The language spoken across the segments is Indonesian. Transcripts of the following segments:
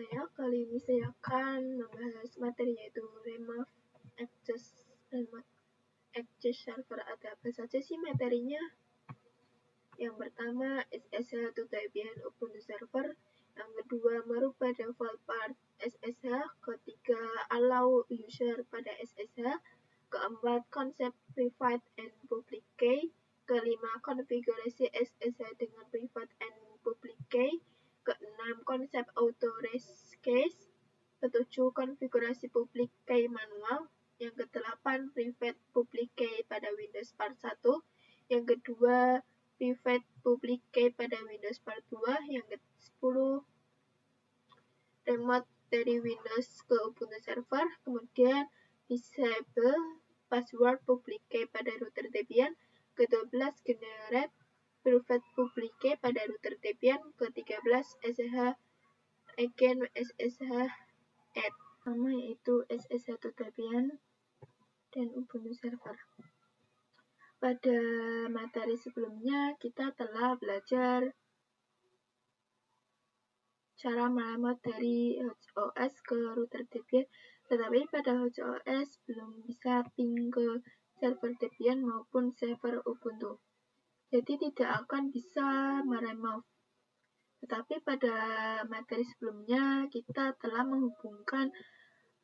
saya. Kali ini saya akan membahas materi yaitu Remote Access Server. Ada apa saja sih materinya? Yang pertama, SSH to Debian Ubuntu Server. Yang kedua, merubah default path SSH. Ketiga, allow user pada SSH. Keempat, konsep private and public key. Kelima, konfigurasi SSH dengan private and public key. Keenam, konsep authorized case. Ketujuh, konfigurasi public key manual. Yang kedelapan, private public key pada Windows Part 1. Yang kedua, private public key pada Windows Part 2. Yang ke-10, remote dari Windows ke Ubuntu Server. Kemudian, disable password public key pada router Debian. Ke-12, generate private public key pada router Debian. Ke-13, SSH again SSH add. Pertama yaitu SSH to Debian dan Ubuntu Server. Pada materi sebelumnya kita telah belajar cara meremote dari HostOS ke router Debian, tetapi pada HostOS belum bisa ping ke server Debian maupun server Ubuntu. Jadi tidak akan bisa meremote. Tetapi pada materi sebelumnya kita telah menghubungkan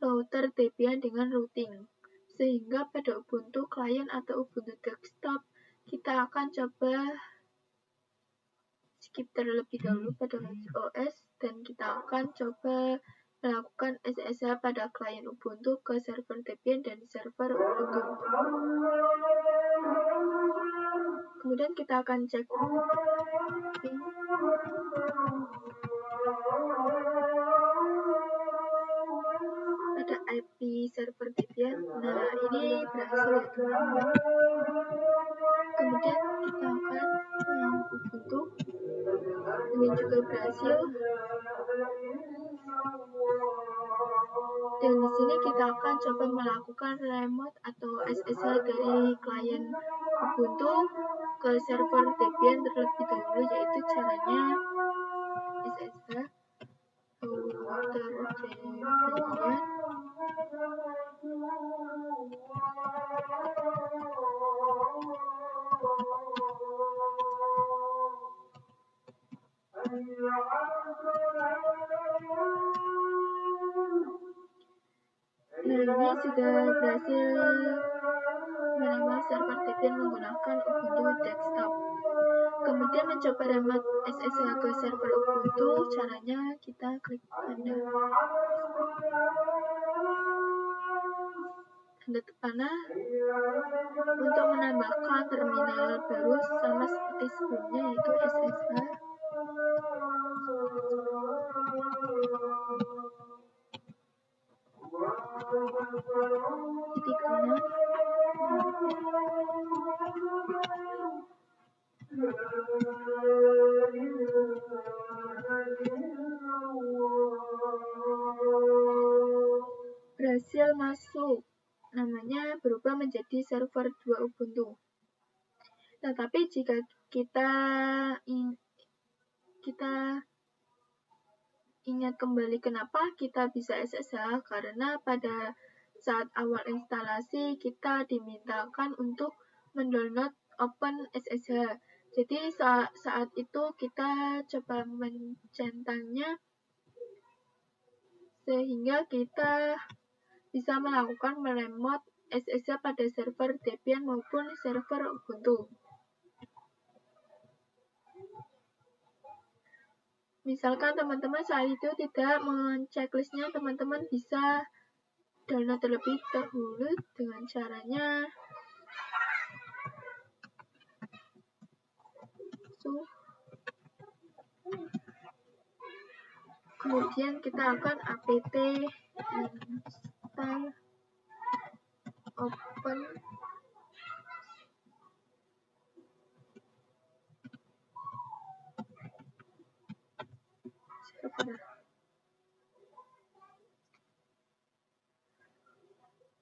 router Debian dengan routing. Sehingga pada Ubuntu client atau Ubuntu desktop kita akan coba skip terlebih dahulu pada HostOS dan kita akan coba melakukan SSH pada klien Ubuntu ke server Debian dan server Ubuntu. Kemudian kita akan cek ping pada IP server Debian. Nah, ini berhasil ya teman-teman. Kemudian kita akan Ubuntu. Ini juga berhasil. Dan di sini kita akan coba melakukan remote atau SSH dari klien Ubuntu ke server Debian terlebih dahulu, yaitu caranya SSH router Debian. Nah, ini sudah berhasil meremote server Debian menggunakan Ubuntu desktop. Kemudian mencoba remote SSH ke server Ubuntu, caranya kita klik tanda panah untuk menambahkan terminal baru sama seperti sebelumnya, yaitu SSH /6. Berhasil masuk. Namanya berubah menjadi server 2 Ubuntu. Tetapi jika kita ingat kembali kenapa kita bisa SSH, karena pada saat awal instalasi kita dimintakan untuk mendownload Open SSH. Jadi saat itu kita coba mencentangnya sehingga kita bisa melakukan meremote SSH pada server Debian maupun server Ubuntu. Misalkan teman-teman saat itu tidak men-checklistnya, teman-teman bisa download terlebih dahulu dengan caranya kemudian kita akan apt install open server.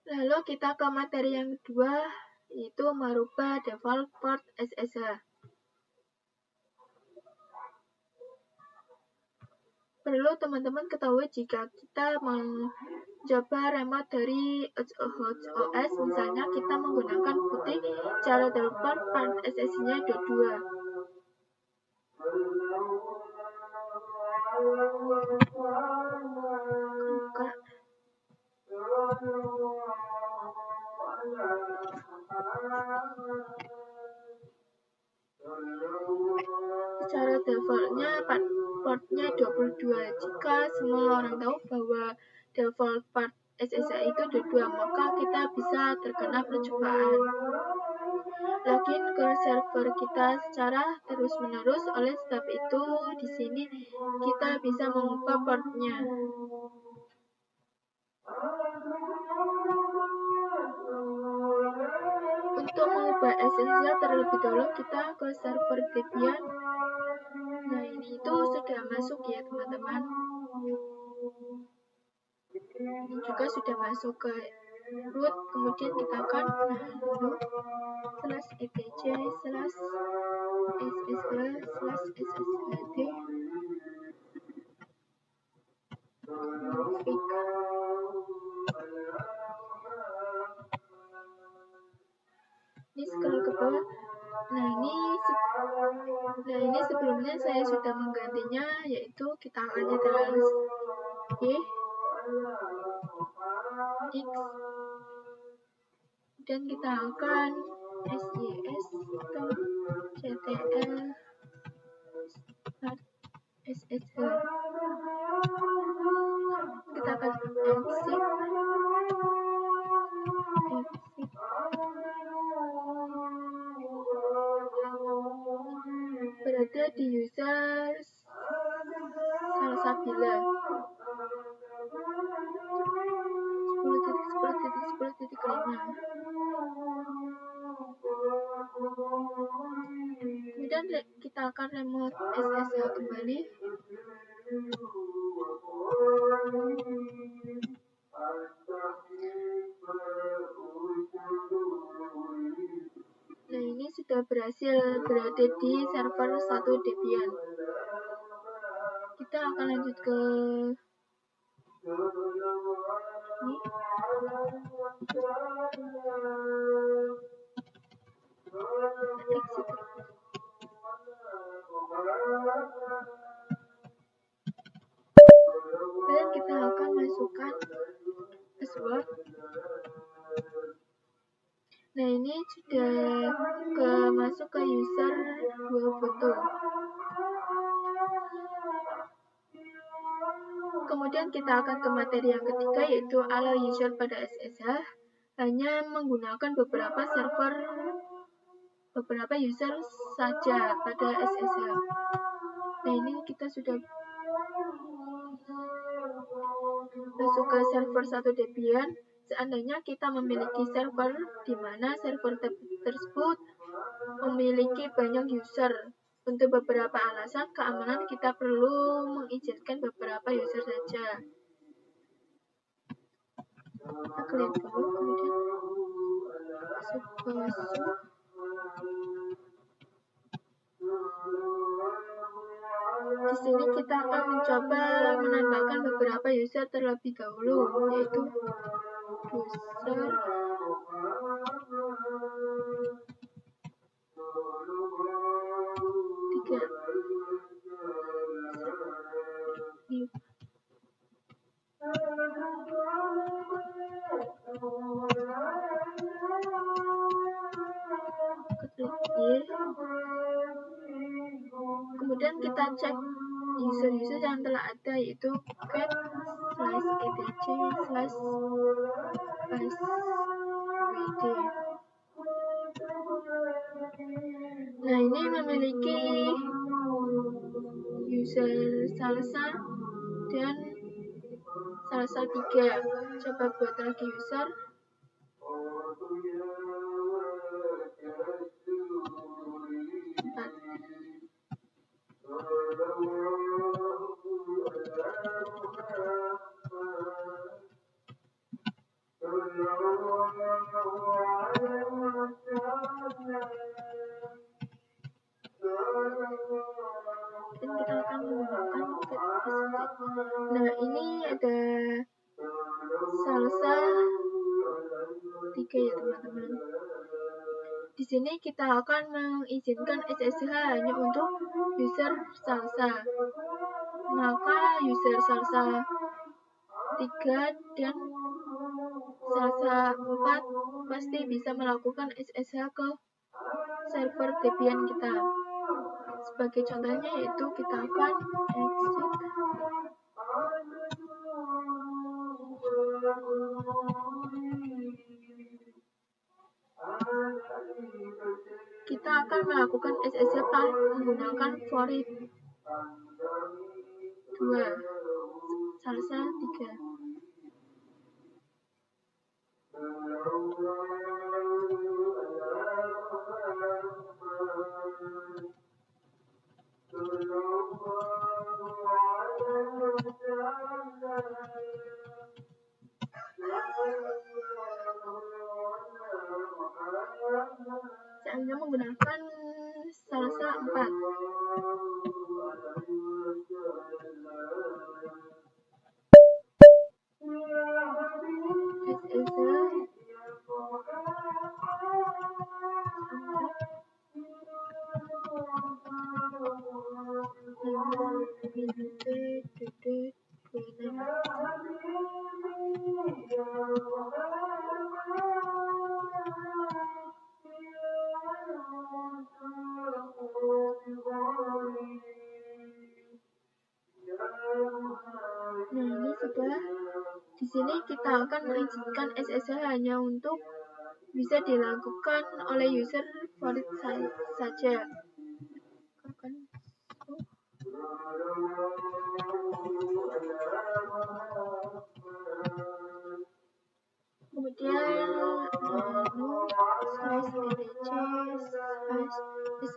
Lalu kita ke materi yang kedua, yaitu merubah default port SSH. Perlu teman-teman ketahui jika kita mencoba remote dari HotOS, misalnya kita menggunakan putih, cara telepon part SSH-nya .2. Buka. Secara defaultnya portnya 22. Jika semua orang tahu bahwa default part SSH itu 22, maka kita bisa terkena percobaan login ke server kita secara terus-menerus. Oleh sebab itu, di sini kita bisa mengubah portnya. Untuk mengubah SSH terlebih dahulu kita ke server Debian. Nah, ini itu sudah masuk ya teman-teman. Ini juga sudah masuk ke root, kemudian kita akan /etc/ssh/sshd ini scroll ke bawah. Nah ini sebelumnya saya sudah menggantinya, yaitu kita akan nyetel X, dan kita akan sys.ctl/ssh. Kita akan exit. Berada di user Salsabila 10.10.10.5. Kemudian kita akan remote SSH kembali. Nah, ini sudah berhasil berada di server 1 Debian. Kita akan lanjut ke ini. Dan kita akan masukkan password. Nah, ini sudah masuk ke user 2 foto. Kemudian kita akan ke materi yang ketiga, yaitu allow user pada SSH hanya menggunakan beberapa user saja pada SSH. Nah, ini kita sudah masuk ke server 1 Debian. Seandainya kita memiliki server di mana server tersebut memiliki banyak user, untuk beberapa alasan keamanan kita perlu mengizinkan beberapa user saja. Kita klik dulu, kemudian masuk ke di sini kita akan mencoba menambahkan beberapa user terlebih dahulu, yaitu user kemudian kita cek user-user yang telah ada, yaitu cat/etc/passwd. Nah, ini memiliki user salsa dan salsa 3. Coba buat lagi user. Dan kita akan menggunakan cat SSH. Nah, ini ada salsa 3 ya teman-teman. Di sini kita akan mengizinkan SSH hanya untuk user salsa. Maka user salsa 3 dan salsa 4 pasti bisa melakukan SSH ke server Debian kita. Sebagai contohnya yaitu kita akan exit. Kita akan melakukan SSH menggunakan Forit 2 salsa 3. Saya menggunakan salsa 4. Nah, ini sudah. Di sini kita akan mengizinkan SSH hanya untuk bisa dilakukan oleh user Forit saja. Kemudian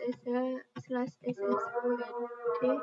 /etc/ssh/ssund config.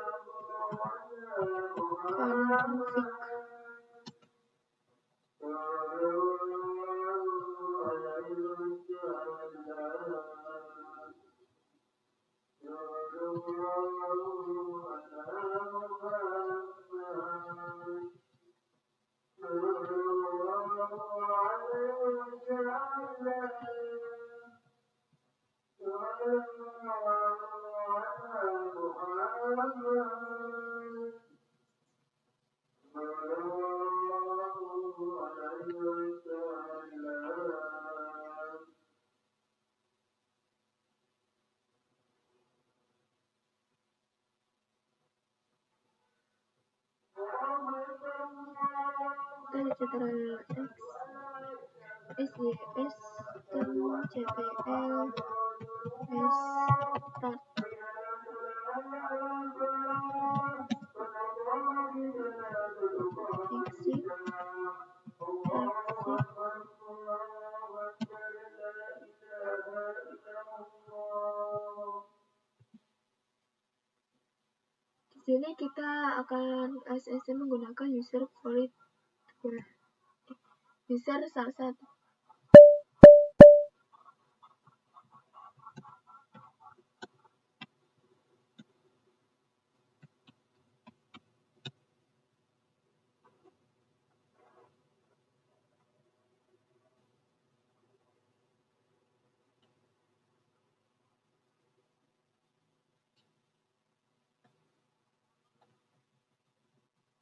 Di sini kita akan SSH menggunakan user Forit 2. User salsa.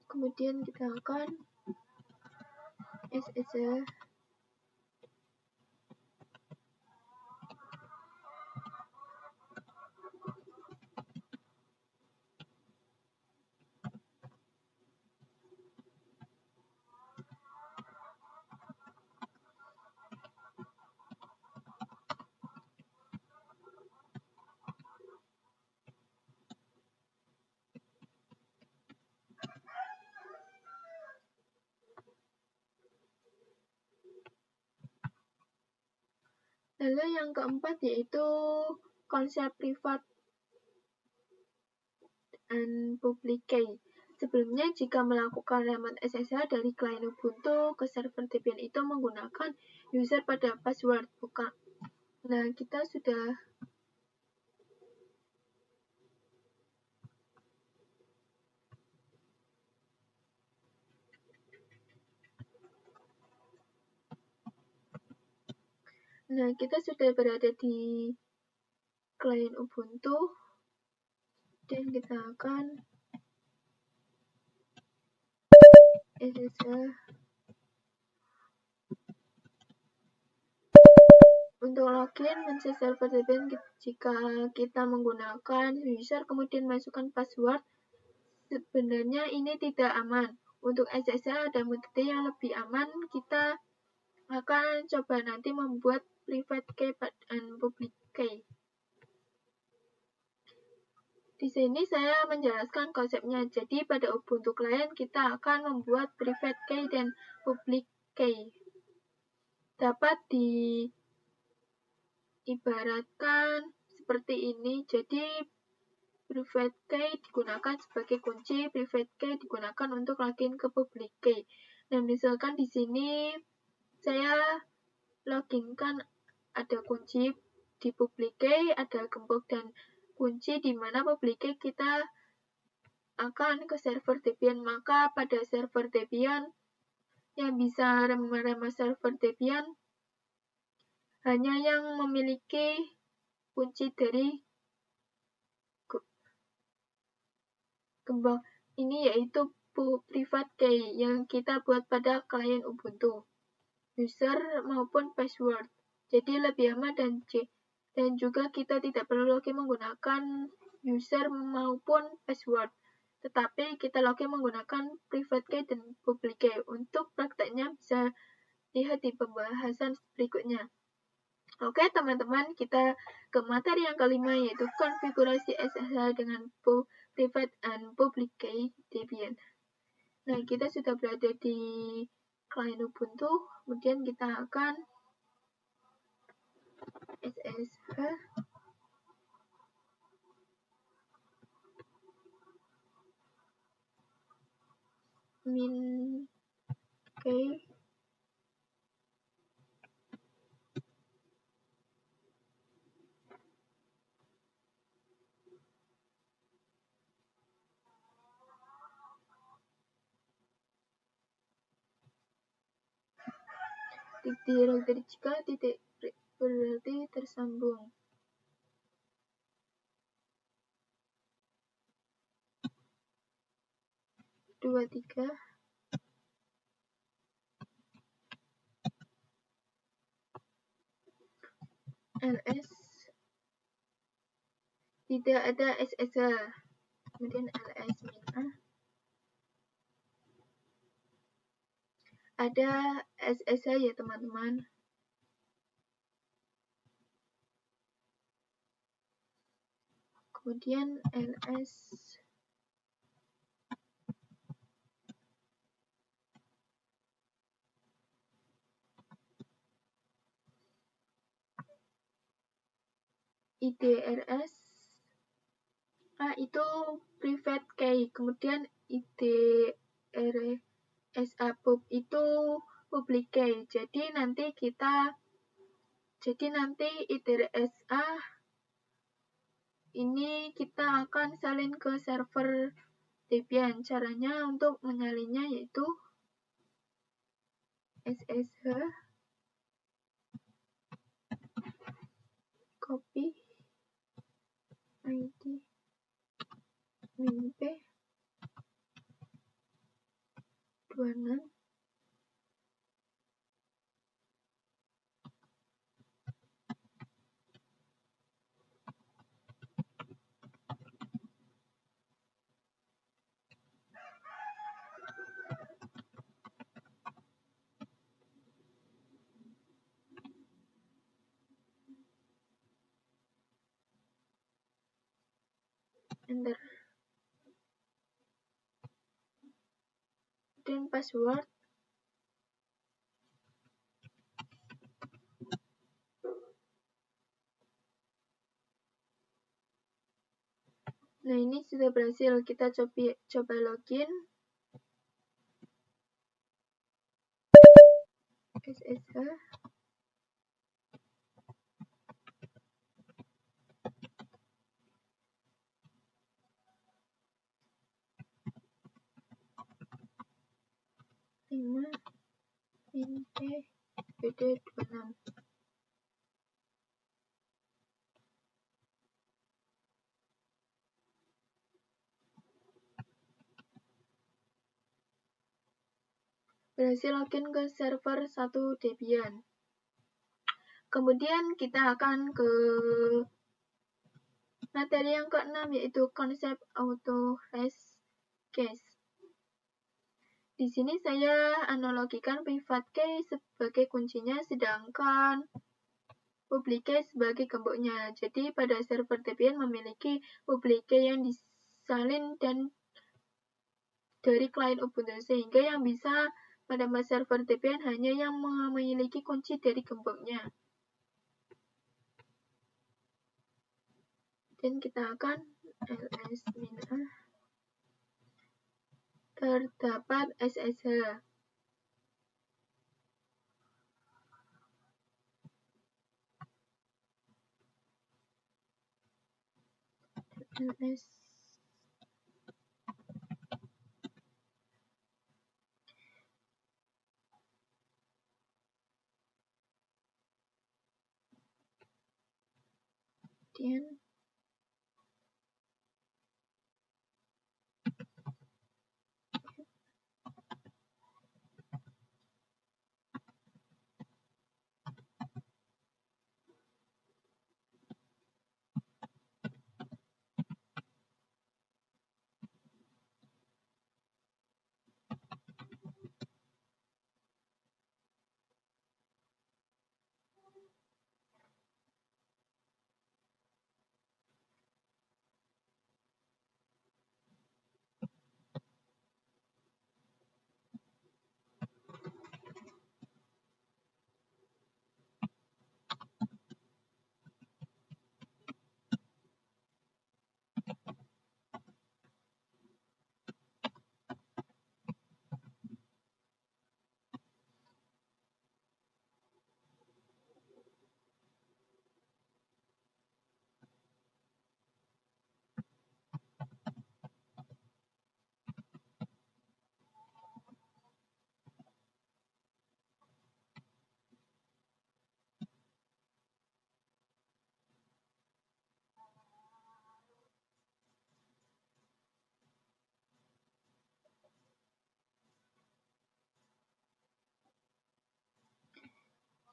Kemudian kita akan SSH Lalu yang keempat yaitu konsep private and public key. Sebelumnya, jika melakukan remote SSH dari klien Ubuntu ke server Debian itu menggunakan user pada password, bukan. Nah, kita sudah Nah, kita sudah berada di klien Ubuntu, dan kita akan SSH. Untuk login mencari server Debian, jika kita menggunakan user kemudian masukkan password, sebenarnya ini tidak aman. Untuk SSH dan metode yang lebih aman, kita akan coba nanti membuat private key dan public key. Di sini saya menjelaskan konsepnya. Jadi pada Ubuntu client kita akan membuat private key dan public key. Dapat diibaratkan seperti ini. Jadi private key digunakan sebagai kunci, private key digunakan untuk login ke public key. Nah, misalkan di sini saya loginkan ada kunci di public key, ada gembok dan kunci, di mana public key kita akan ke server Debian. Maka pada server Debian yang bisa menerima server Debian hanya yang memiliki kunci dari gembok ini, yaitu private key yang kita buat pada klien Ubuntu, user maupun password. Jadi lebih aman dan juga kita tidak perlu lagi menggunakan user maupun password, tetapi kita lagi menggunakan private key dan public key. Untuk prakteknya bisa lihat di pembahasan berikutnya. Oke teman-teman, kita ke materi yang kelima, yaitu konfigurasi SSH dengan private and public key Debian. Nah, kita sudah berada di klien Ubuntu, kemudian kita akan SSH min key direktori jika titik berarti tersambung. Dua tiga ls tidak ada SSH, kemudian ls min a ada SSH ya teman-teman. Kemudian ls idrs itu private key, kemudian idrsa pub itu public key. Jadi nanti idrsa ini kita akan salin ke server Debian. Caranya untuk menyalinnya yaitu SSH copy id min p 26 enter dan password. Nah, ini sudah berhasil. Kita coba login SSH min p bd 26. berhasil login ke server 1 Debian. Kemudian kita akan ke materi yang ke-6, yaitu konsep auto rest case. Di sini saya analogikan private key sebagai kuncinya, sedangkan public key sebagai gemboknya. Jadi pada server Debian memiliki public key yang disalin dan dari klien Ubuntu, sehingga yang bisa menambah server Debian hanya yang memiliki kunci dari gemboknya. Dan kita akan ls-a terdapat SSH. ls kemudian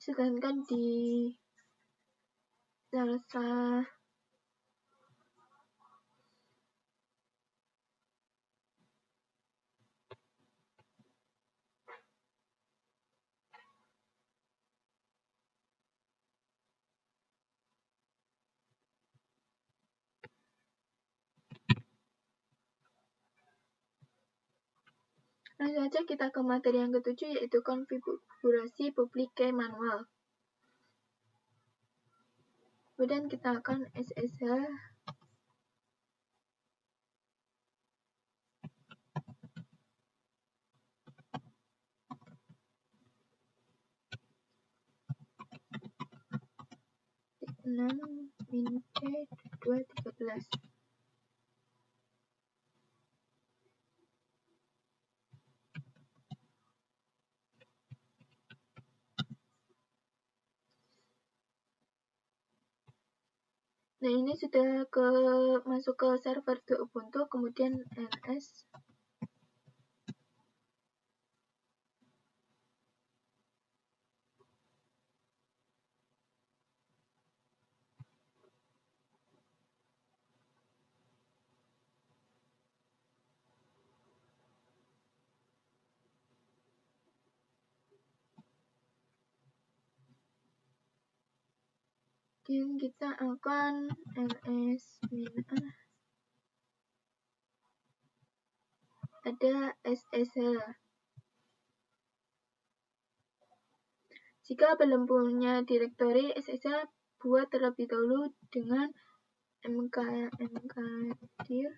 sedangkan di salah langsung saja kita ke materi yang ke-7, yaitu konfigurasi public key manual. Kemudian kita akan SSH -min-p-213. Nah, ini sudah masuk ke server di Ubuntu, kemudian ls dan kita akan ls-a ada SSH. Jika belum punya direktori SSH, buat terlebih dahulu dengan mkdir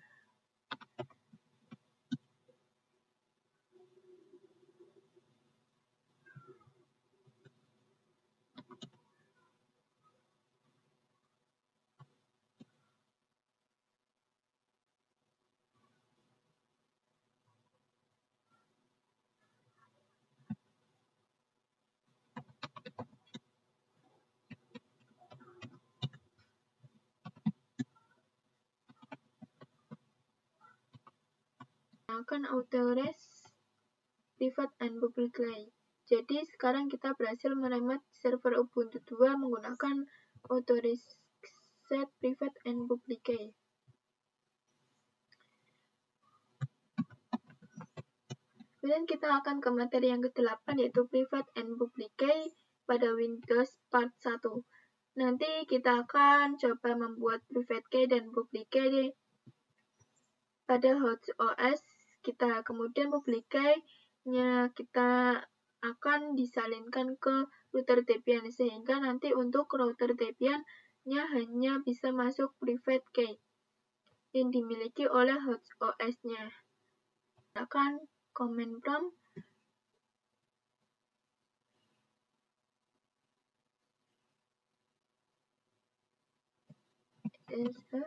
akan auto rest private and public key. Jadi sekarang kita berhasil meremote server Ubuntu 2 menggunakan authorized private and public key. Kemudian kita akan ke materi yang ke-8 yaitu private and public key pada Windows Part 1. Nanti kita akan coba membuat private key dan public key pada HostOS kita. Kemudian public key-nya kita akan disalinkan ke router Debian sehingga nanti untuk router Debian-nya hanya bisa masuk private key yang dimiliki oleh HostOS-nya. Akan command prompt enter.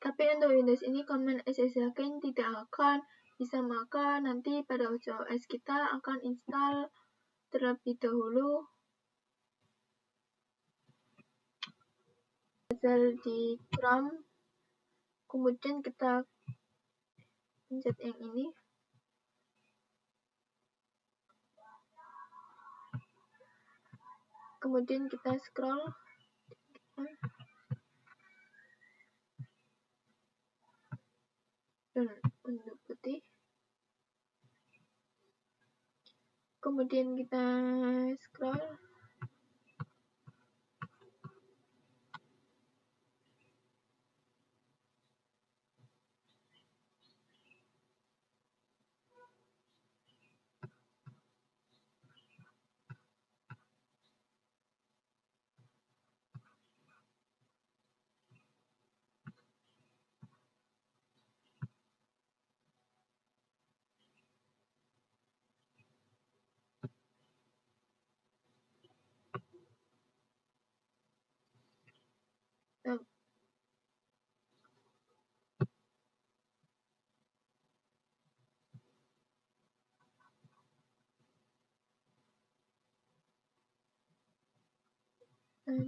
Tapi untuk Windows ini command SSH tidak akan bisa, maka nanti pada OS kita akan install terlebih dahulu di Chrome, kemudian kita pencet yang ini, kemudian kita scroll dan untuk putih, kemudian kita scroll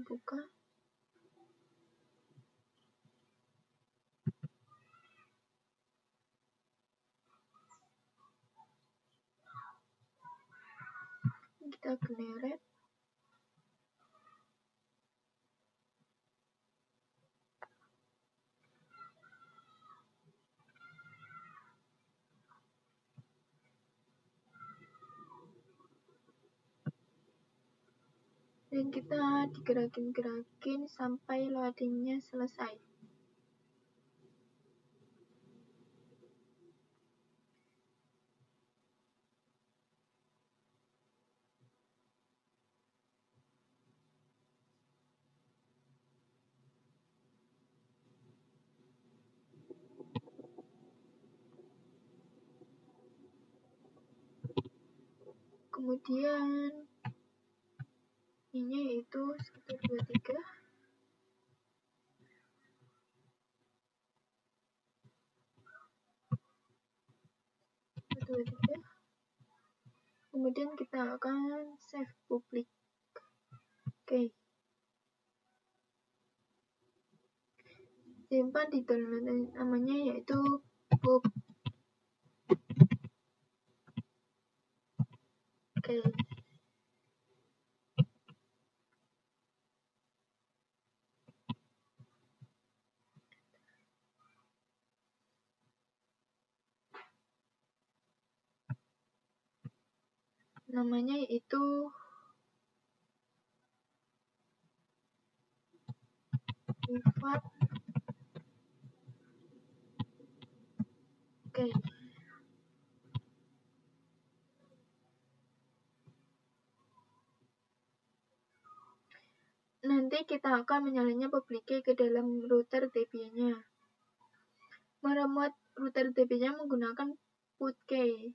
buka. Kita generate. Dan kita digerakin sampai loadingnya selesai. Kemudian ini yaitu 123. Kemudian kita akan save public key. Simpan di download, namanya yaitu pub key. Namanya yaitu private key. Nanti kita akan menyalinnya public key ke dalam router Debian-nya. Meremote router Debian-nya menggunakan put key.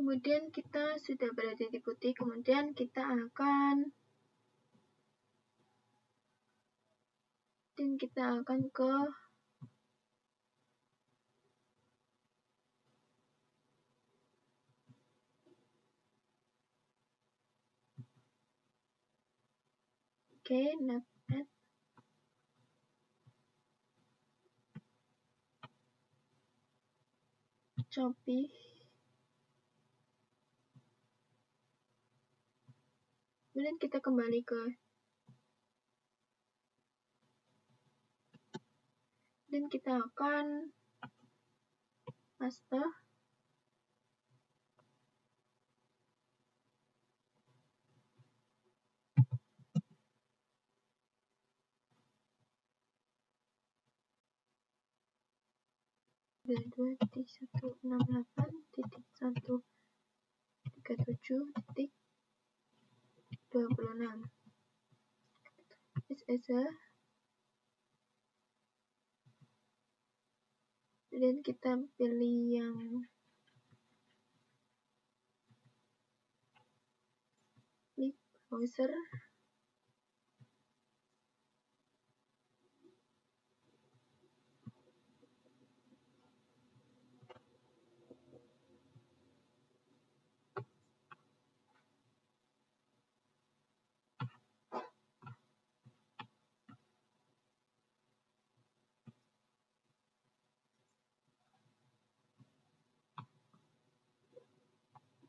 Kemudian kita sudah berada di putih, kemudian kita akan kemudian kita akan ke not add. Shopee. Kemudian kita kembali ke dan kita akan paste. Dan kita pilih yang klik browser.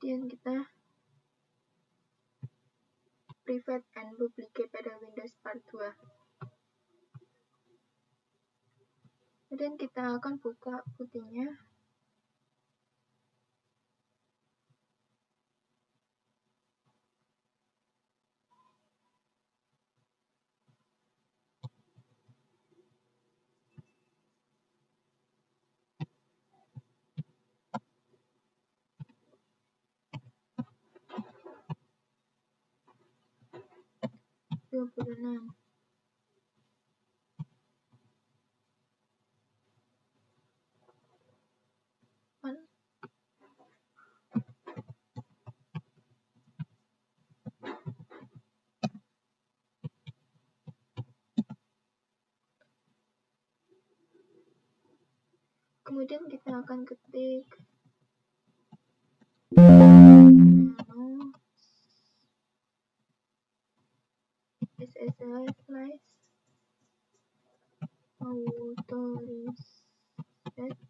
Kemudian kita private and duplicate pada Windows Part 2. Kemudian kita akan buka putihnya. Kemudian kita akan ketik SSL slice authorized case.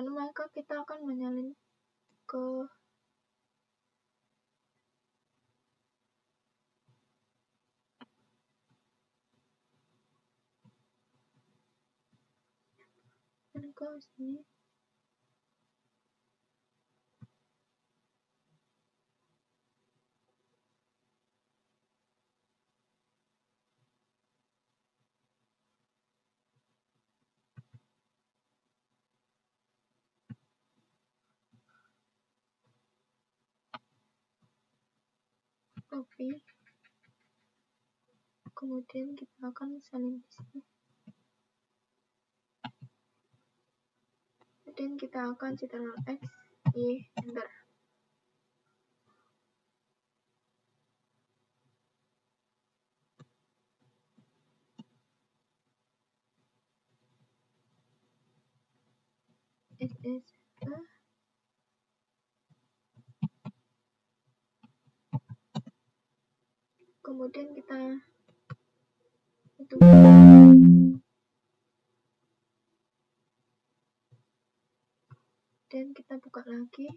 Maka kita akan menyalin ke sini. Copy. Kemudian kita akan salin di sini. Kemudian kita akan Ctrl X, Y, Enter. Kemudian kita tutup. Dan kita buka lagi.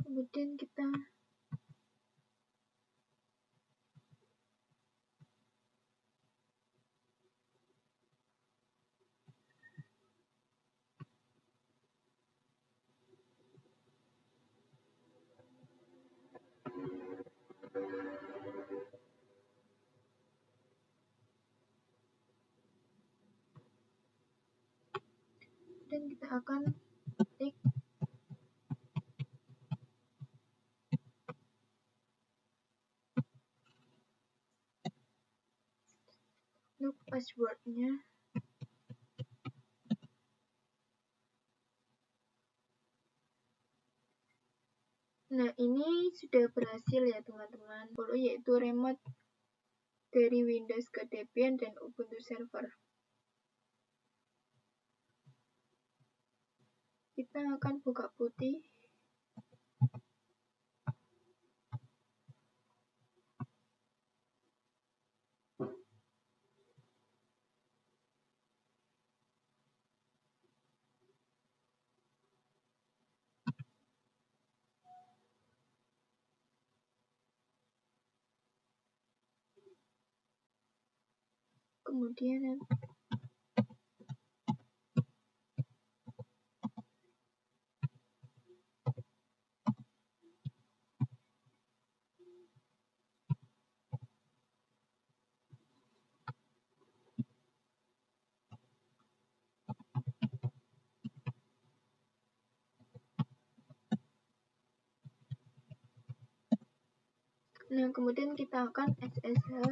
Kemudian kita kemudian kita akan ketik untuk passwordnya. Nah, ini sudah berhasil ya teman-teman, yaitu remote dari Windows ke Debian dan Ubuntu Server. Kita akan buka putih. Kemudian kita akan SSH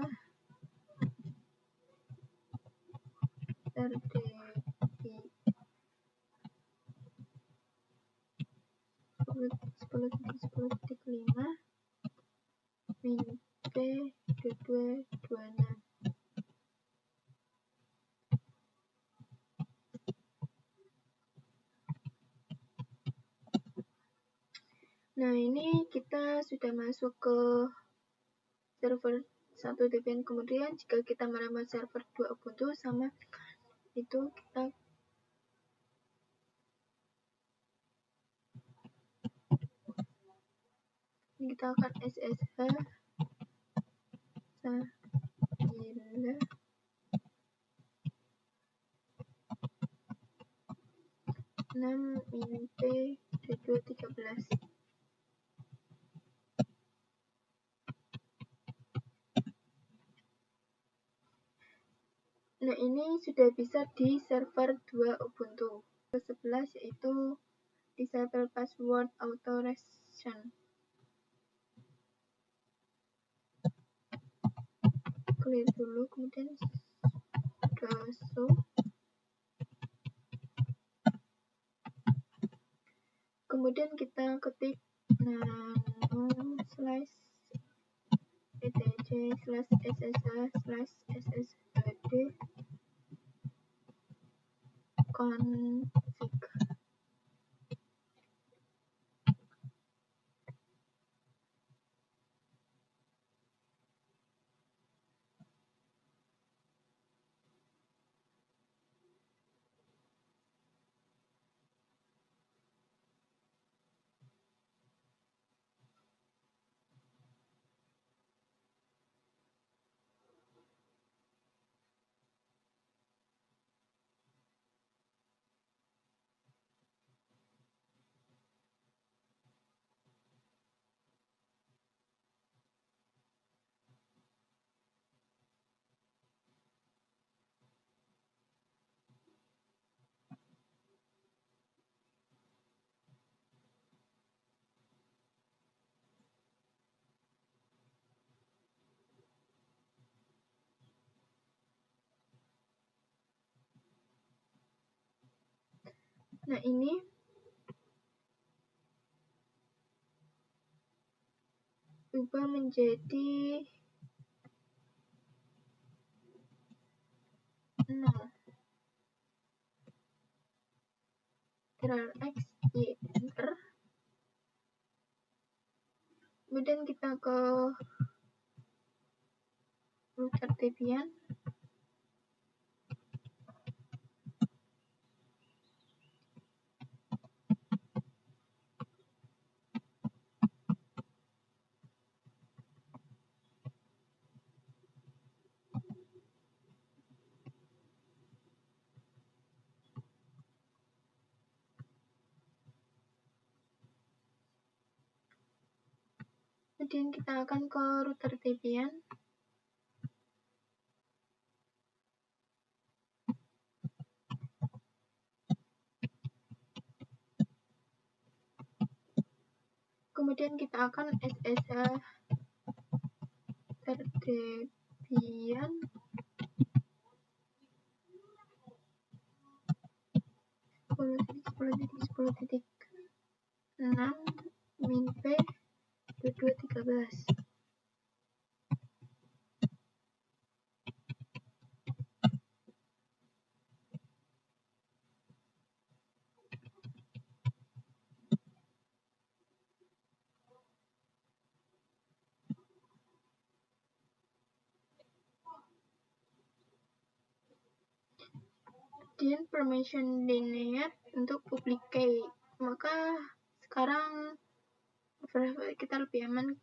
RDP 10.10.5 min-p2226. Nah, ini kita sudah masuk ke server 1 Debian. Kemudian jika kita meramah server 2 Ubuntu sama itu, kita akan SSH Sahila 6 min-p2213. Nah, ini sudah bisa di server 2 Ubuntu. Ke-11 yaitu disable password authorization. Clear dulu, kemudian sudo. Kemudian kita ketik nano/etc/ssh/sshd config. Nah, ini ubah menjadi 0. Ctrl+X, Y, Enter. Kemudian kita ke router Debian. Kemudian kita akan ke router Debian. Kemudian kita akan SSH Debian 10.10.10.6 min p 2213. Kemudian permission denied untuk public key. Maka sekarang kita lebih aman.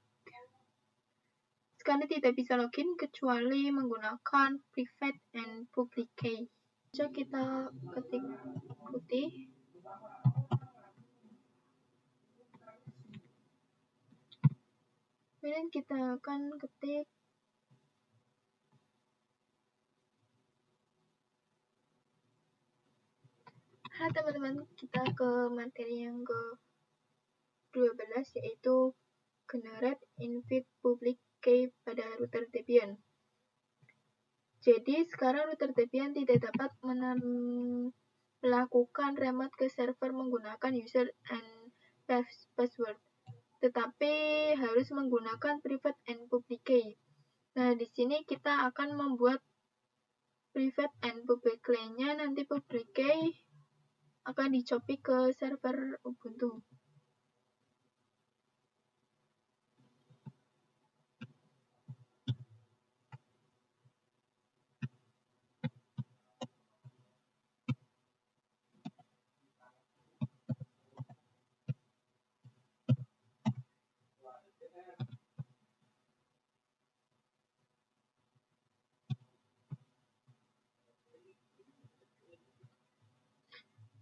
Sekarang tidak bisa login kecuali menggunakan private and public key. So kita ketik putih. Kemudian kita akan ketik teman-teman, kita ke materi yang ke-12 yaitu generate invite public key pada router Debian. Jadi sekarang router Debian tidak dapat melakukan remote ke server menggunakan user and password, tetapi harus menggunakan private and public key. Nah, di sini kita akan membuat private and public key-nya, nanti public key akan dicopy ke server Ubuntu.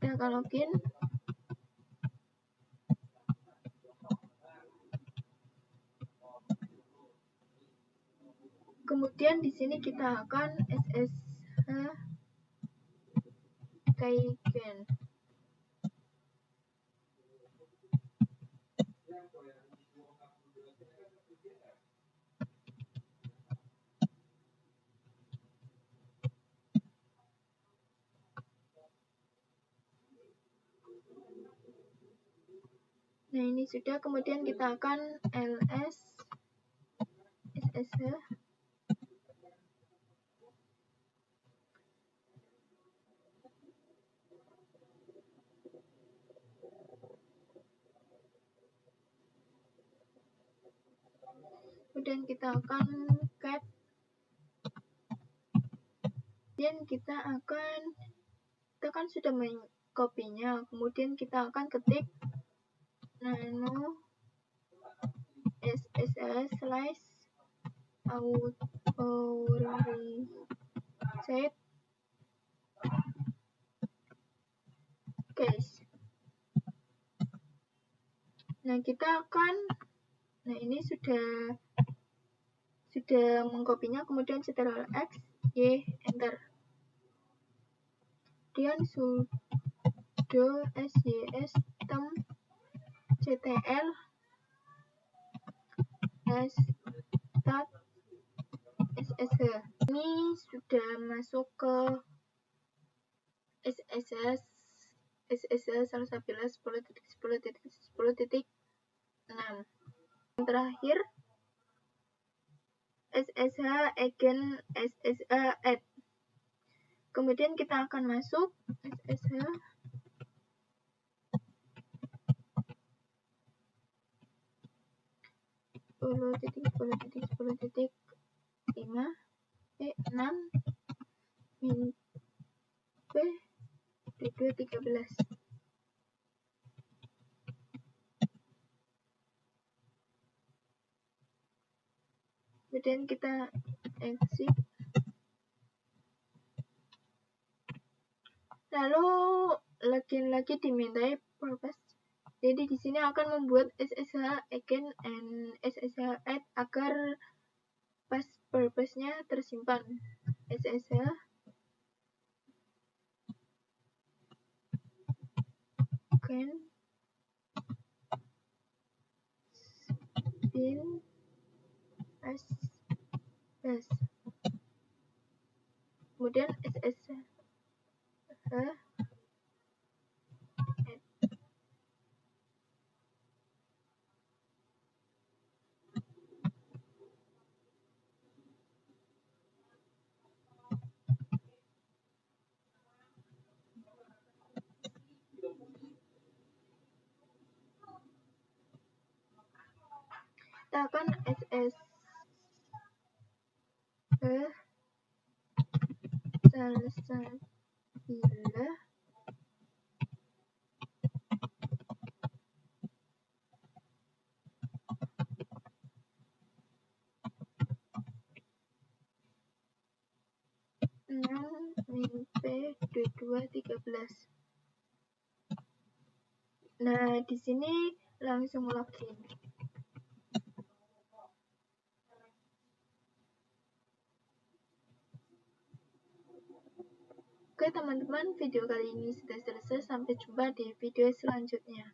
Kita akan login. Kemudian di sini kita akan SSH keygen. Nah, ini sudah. Kemudian kita akan ls SSH. Kemudian kita akan cat. Kemudian kita kan sudah mengcopy-nya. Kemudian kita akan ketik nano SSH slash authorized case. Nah, ini sudah mengkopinya. Kemudian Ctrl X, Y, enter. Kemudian sudo system ctl start SSH. Ini sudah masuk ke SSH 1.11.10.10.10.6. Yang terakhir SSH again SSH add. Kemudian kita akan masuk SSH .10.10.10.5 6 min p 2213. Kemudian kita exit. Lalu lagi dimintai purpose. Jadi di sini akan membuat SSH again and SSH add agar pas purpose-nya tersimpan. SSH again bin bus. Kemudian SSH tekan SSH salsabila -p2213. Nah, di sini langsung login. Oke teman-teman, video kali ini sudah selesai. Sampai jumpa di video selanjutnya.